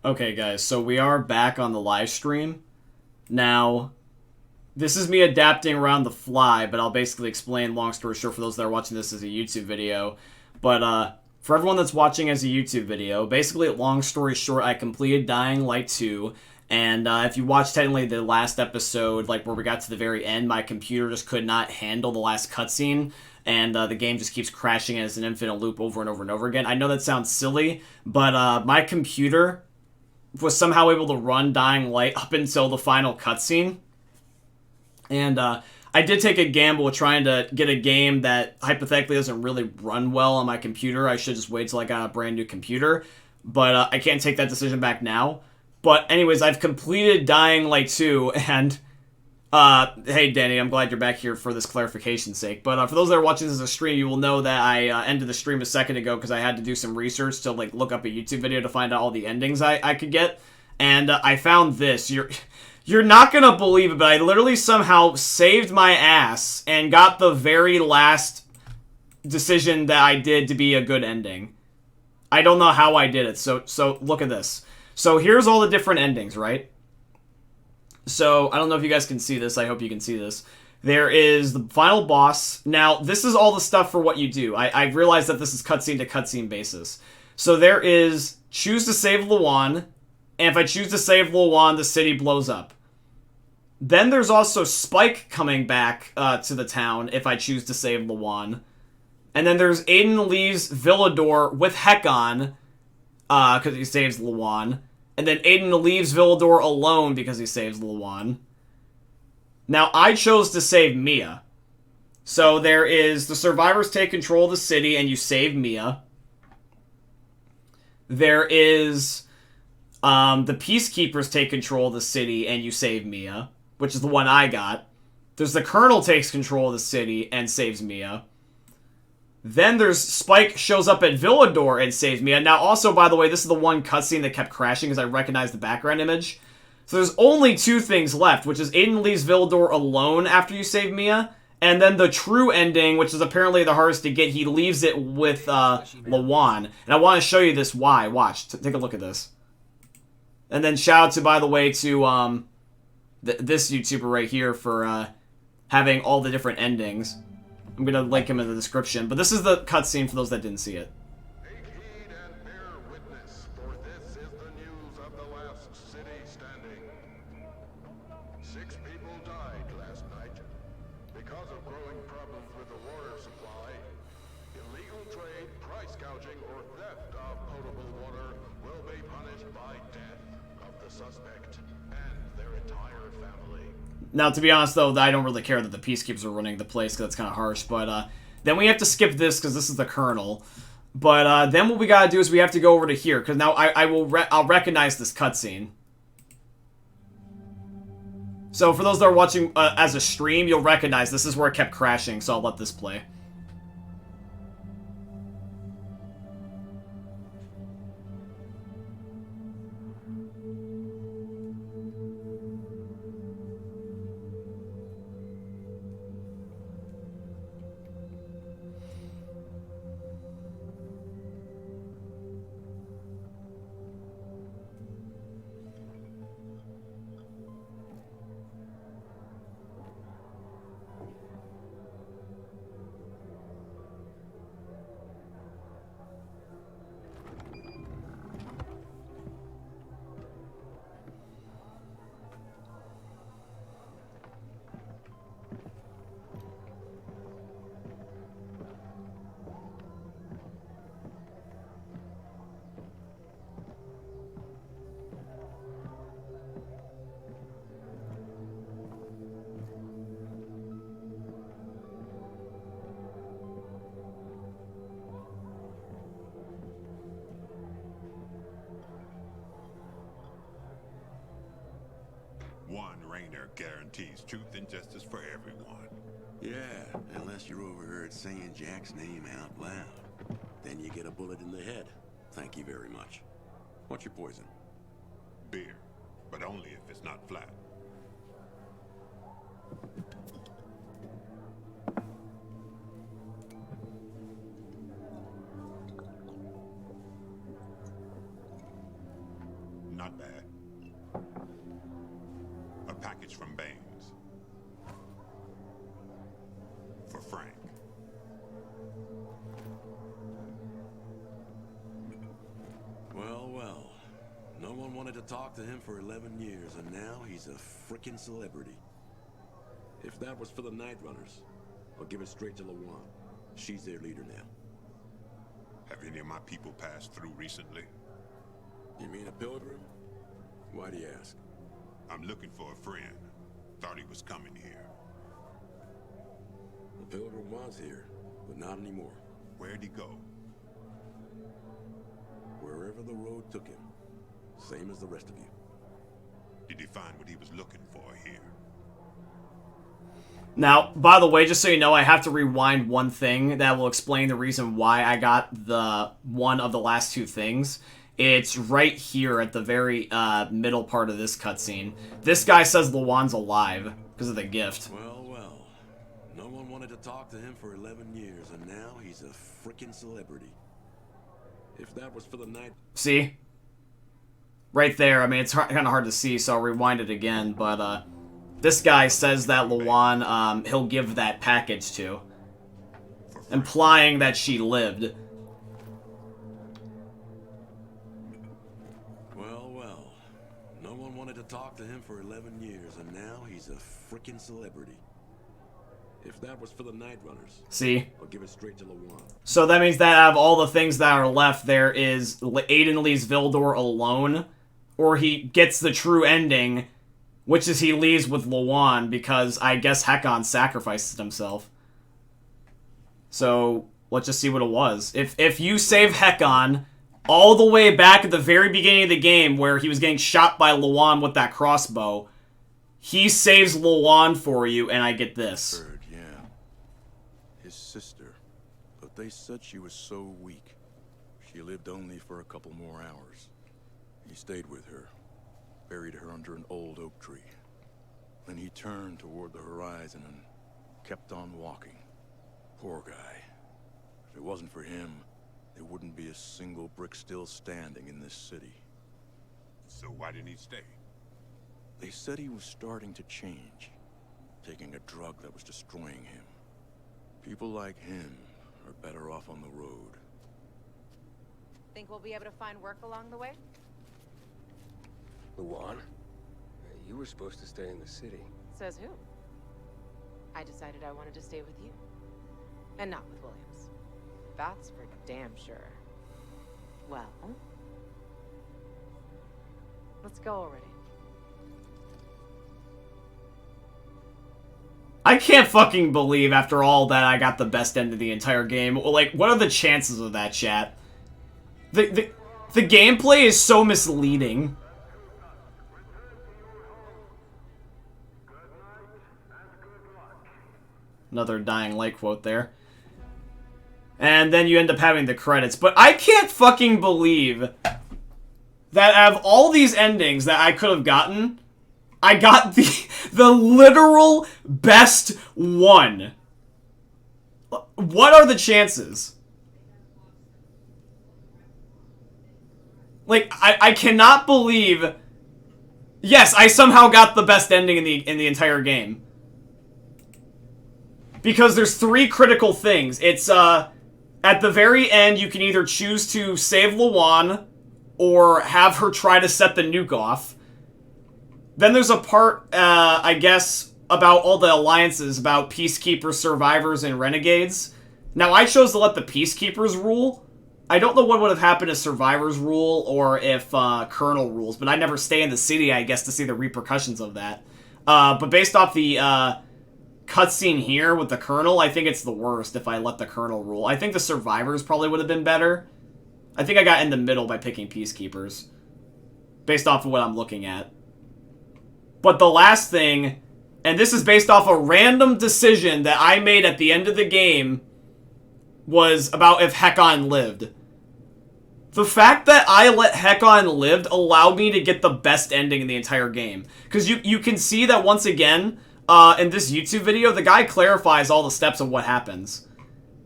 Okay, guys, so we are back on the live stream. Now, this is me adapting around the fly, but I'll basically explain, long story short, for those that are watching this as a YouTube video. But, for everyone that's watching as a YouTube video, basically, long story short, I completed Dying Light 2, and if you watched technically the last episode, like where we got to the very end, my computer just could not handle the last cutscene, and the game just keeps crashing as an infinite loop over and over and over again. I know that sounds silly, but my computer was somehow able to run Dying Light up until the final cutscene. And I did take a gamble with trying to get a game that hypothetically doesn't really run well on my computer. I should just wait till I got a brand new computer. But I can't take that decision back now. But anyways, I've completed Dying Light 2, and hey, Danny, I'm glad you're back here for this clarification's sake. But for those that are watching this as a stream, you will know that I ended the stream a second ago because I had to do some research to like look up a YouTube video to find out all the endings I could get. And I found this. You're not gonna believe it, but I literally somehow saved my ass and got the very last decision that I did to be a good ending. I don't know how I did it. So look at this. So here's all the different endings, right? So, I don't know if you guys can see this. I hope you can see this. There is the final boss. Now, this is all the stuff for what you do. I realized that this is cutscene to cutscene basis. So there is choose to save Luan, and if I choose to save Luan, the city blows up. Then there's also Spike coming back to the town if I choose to save Luan. And then there's Aiden leaves Villador with Hekon because he saves Luan. And then Aiden leaves Villador alone because he saves Luan. Now, I chose to save Mia. So there is the survivors take control of the city and you save Mia. There is the peacekeepers take control of the city and you save Mia, which is the one I got. There's the colonel takes control of the city and saves Mia. Then there's Spike shows up at Villador and saves Mia. Now, also, by the way, this is the one cutscene that kept crashing because I recognized the background image. So there's only two things left, which is Aiden leaves Villador alone after you save Mia, and then the true ending, which is apparently the hardest to get, he leaves it with Luan. And I want to show you this why. Watch. Take a look at this. And then shout out to, by the way, to this YouTuber right here for having all the different endings. I'm going to link him in the description. But this is the cutscene for those that didn't see it. Take heed and bear witness, for this is the news of the last city standing. 6 people died last night because of growing problems with the water supply. Illegal trade, price gouging, or theft of potable water will be punished by death of the suspect and their entire family. Now, to be honest, though, I don't really care that the peacekeepers are running the place, because that's kind of harsh. But then we have to skip this, because this is the colonel. But then what we gotta do is we have to go over to here, because now I'll recognize this cutscene. So for those that are watching as a stream, you'll recognize this is where it kept crashing, so I'll let this play. One Rainer guarantees truth and justice for everyone. Yeah, unless you're overheard saying Jack's name out loud. Then you get a bullet in the head. Thank you very much. What's your poison? Beer, but only if it's not flat. Not bad. A package from Baines. For Frank. Well, well. No one wanted to talk to him for 11 years, and now he's a frickin' celebrity. If that was for the Night Runners, I'll give it straight to Lawan. She's their leader now. Have any of my people passed through recently? You mean a pilgrim? Why do you ask? I'm looking for a friend. Thought he was coming here. The pilgrim was here, but not anymore. Where'd he go? Wherever the road took him. Same as the rest of you. Did he find what he was looking for here? Now, by the way, just so you know, I have to rewind one thing that will explain the reason why I got the one of the last two things. It's right here at the very middle part of this cutscene. This guy says Lawan's alive because of the gift. Well, well. No one wanted to talk to him for 11 years, and now he's a frickin' celebrity. If that was for the night... See? Right there. I mean, it's kind of hard to see, so I'll rewind it again, but this guy says that Lawan, he'll give that package to. Implying that she lived. Well, well. No one wanted to talk to him for 11 years, and now he's a frickin' celebrity. If that was for the Night Runners, See? I'll give it straight to Lawan. So that means that out of all the things that are left, there is Aiden leaves Vildor alone, or he gets the true ending, which is he leaves with Lawan, because I guess Hekon sacrifices himself. So, let's just see what it was. If you save Hekon all the way back at the very beginning of the game, where he was getting shot by Lawan with that crossbow, he saves Lawan for you, and I get this. Heard, yeah. His sister. But they said she was so weak. She lived only for a couple more hours. He stayed with her. Buried her under an old oak tree. Then he turned toward the horizon and kept on walking. Poor guy. If it wasn't for him, there wouldn't be a single brick still standing in this city. So why didn't he stay? They said he was starting to change, taking a drug that was destroying him. People like him are better off on the road. Think we'll be able to find work along the way? Lawan? You were supposed to stay in the city. Says who? I decided I wanted to stay with you. And not with Williams. That's for damn sure. Well... let's go already. I can't fucking believe after all that I got the best end of the entire game. Like, what are the chances of that, chat? The gameplay is so misleading. Another Dying Light quote there. And then you end up having the credits. But I can't fucking believe that out of all these endings that I could have gotten, I got the literal best one. What are the chances? Like, I cannot believe... Yes, I somehow got the best ending in the entire game. Because there's three critical things. It's, at the very end, you can either choose to save Lawan, or have her try to set the nuke off. Then there's a part, I guess, about all the alliances, about Peacekeepers, Survivors, and Renegades. Now, I chose to let the Peacekeepers rule. I don't know what would have happened if Survivors rule, or if Colonel rules, but I never stay in the city, I guess, to see the repercussions of that. But based off the cutscene here with the Colonel, I think it's the worst if I let the Colonel rule. I think the Survivors probably would have been better. I think I got in the middle by picking Peacekeepers, based off of what I'm looking at. But the last thing, and this is based off a random decision that I made at the end of the game, was about if Hekon lived. The fact that I let Hekon live allowed me to get the best ending in the entire game. Because you can see that once again, in this YouTube video, the guy clarifies all the steps of what happens.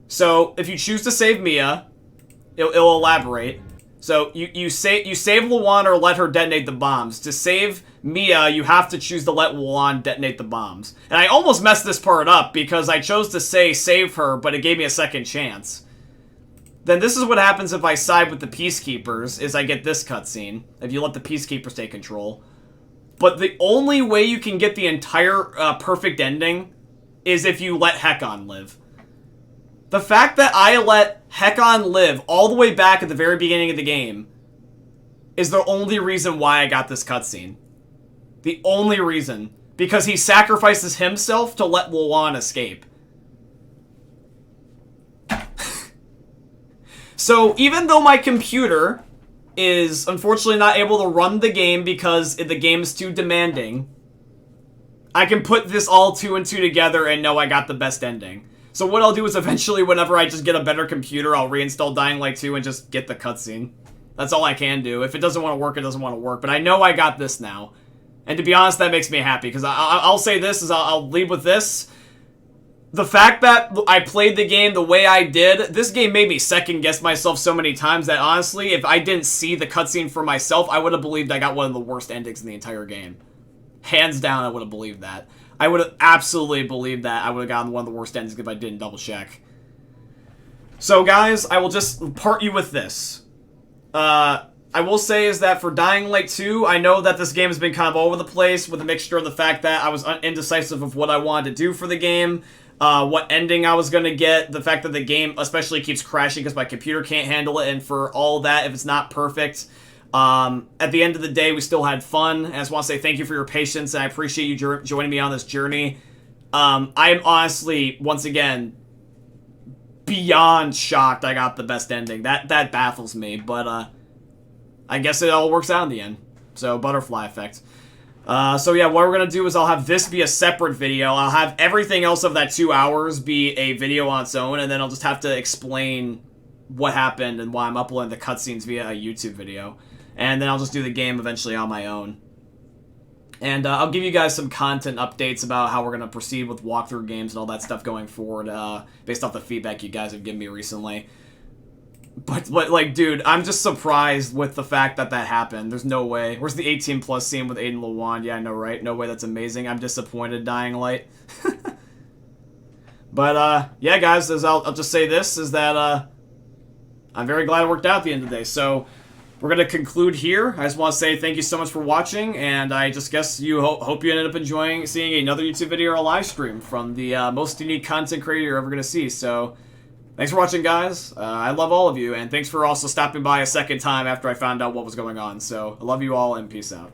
So, if you choose to save Mia, it'll elaborate. So you save Lawan or let her detonate the bombs. To save Mia, you have to choose to let Lawan detonate the bombs. And I almost messed this part up because I chose to say save her, but it gave me a second chance. Then this is what happens if I side with the Peacekeepers, is I get this cutscene, if you let the Peacekeepers take control. But the only way you can get the entire perfect ending is if you let Hekon live. The fact that I let Hekon live all the way back at the very beginning of the game is the only reason why I got this cutscene. The only reason. Because he sacrifices himself to let Lawan escape. So, even though my computer is unfortunately not able to run the game because the game's too demanding, I can put this all 2 and 2 together and know I got the best ending. So what I'll do is eventually, whenever I just get a better computer, I'll reinstall Dying Light 2 and just get the cutscene. That's all I can do. If it doesn't want to work, it doesn't want to work. But I know I got this now. And to be honest, that makes me happy. Because I'll say this, is I'll leave with this. The fact that I played the game the way I did, this game made me second-guess myself so many times that honestly, if I didn't see the cutscene for myself, I would have believed I got one of the worst endings in the entire game. Hands down, I would have believed that. I would have absolutely believed that I would have gotten one of the worst endings if I didn't double check. So guys, I will just part you with this. I will say is that for Dying Light 2, I know that this game has been kind of all over the place with a mixture of the fact that I was indecisive of what I wanted to do for the game, what ending I was going to get, the fact that the game especially keeps crashing because my computer can't handle it, and for all that, if it's not perfect, at the end of the day, we still had fun. And I just want to say thank you for your patience, and I appreciate you joining me on this journey. I am honestly, once again, beyond shocked I got the best ending. That baffles me, but I guess it all works out in the end. So, butterfly effect. So yeah, what we're going to do is I'll have this be a separate video. I'll have everything else of that 2 hours be a video on its own, and then I'll just have to explain what happened and why I'm uploading the cutscenes via a YouTube video. And then I'll just do the game eventually on my own. And I'll give you guys some content updates about how we're going to proceed with walkthrough games and all that stuff going forward, based off the feedback you guys have given me recently. But like, dude, I'm just surprised with the fact that that happened. There's no way. Where's the 18+ scene with Aiden Lawan? Yeah, I know, right? No way, that's amazing. I'm disappointed, Dying Light. But, yeah, guys, as I'll just say this, is that, I'm very glad it worked out at the end of the day. So, we're going to conclude here. I just want to say thank you so much for watching, and I just guess you hope you ended up enjoying seeing another YouTube video or a live stream from the most unique content creator you're ever going to see. So, thanks for watching, guys. I love all of you, and thanks for also stopping by a second time after I found out what was going on. So, I love you all, and peace out.